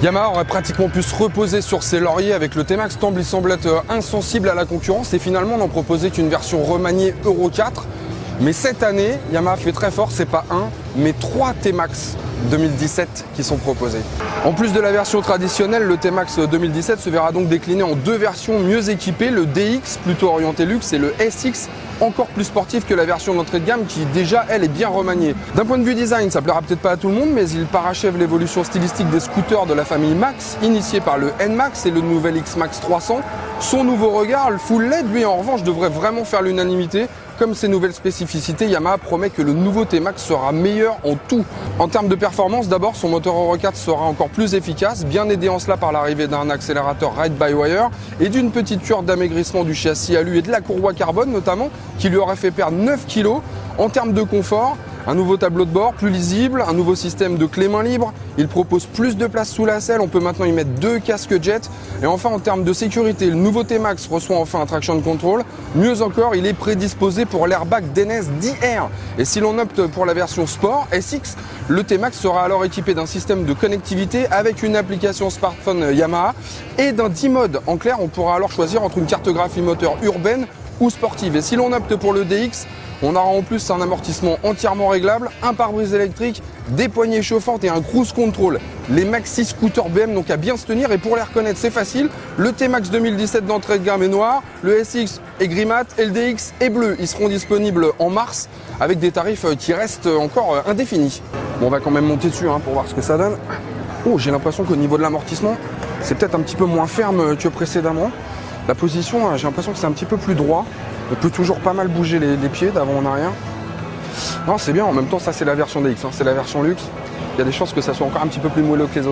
Yamaha aurait pratiquement pu se reposer sur ses lauriers avec le T-Max, tant il semble être insensible à la concurrence et finalement n'en proposer qu'une version remaniée Euro 4. Mais cette année, Yamaha fait très fort, c'est pas un, mais 3 T-Max 2017 qui sont proposés. En plus de la version traditionnelle, le T-Max 2017 se verra donc décliné en 2 versions mieux équipées, le DX plutôt orienté luxe et le SX encore plus sportif que la version d'entrée de gamme qui déjà elle est bien remaniée. D'un point de vue design, ça plaira peut-être pas à tout le monde, mais il parachève l'évolution stylistique des scooters de la famille Max, initié par le N-Max et le nouvel X-Max 300. Son nouveau regard, le full LED, lui en revanche devrait vraiment faire l'unanimité. Comme ces nouvelles spécificités, Yamaha promet que le nouveau T-Max sera meilleur en tout. En termes de performance, d'abord, son moteur Euro 4 sera encore plus efficace, bien aidé en cela par l'arrivée d'un accélérateur ride-by-wire et d'une petite cure d'amaigrissement du châssis alu et de la courroie carbone notamment, qui lui aurait fait perdre 9 kg. En termes de confort, un nouveau tableau de bord plus lisible, un nouveau système de clé main libre, il propose plus de place sous la selle, on peut maintenant y mettre 2 casques jet. Et enfin en termes de sécurité, le nouveau T-Max reçoit enfin un traction control. Mieux encore, il est prédisposé pour l'airbag DNS DR. Et si l'on opte pour la version Sport SX, le T-Max sera alors équipé d'un système de connectivité avec une application smartphone Yamaha et d'un 10 modes. En clair, on pourra alors choisir entre une cartographie moteur urbaine ou sportive. Et si l'on opte pour le DX, on aura en plus un amortissement entièrement réglable, un pare-brise électrique, des poignées chauffantes et un cruise control. Les maxi scooters BM n'ont qu'à bien se tenir et pour les reconnaître c'est facile. Le T-Max 2017 d'entrée de gamme est noir, le SX est gris mat et le DX est bleu. Ils seront disponibles en mars avec des tarifs qui restent encore indéfinis. Bon, on va quand même monter dessus pour voir ce que ça donne. Oh, j'ai l'impression qu'au niveau de l'amortissement, c'est peut-être un petit peu moins ferme que précédemment. La position, j'ai l'impression que c'est un petit peu plus droit. On peut toujours pas mal bouger les pieds d'avant en arrière. Non, c'est bien. En même temps, ça, c'est la version DX. C'est la version luxe. Il y a des chances que ça soit encore un petit peu plus moelleux que les autres.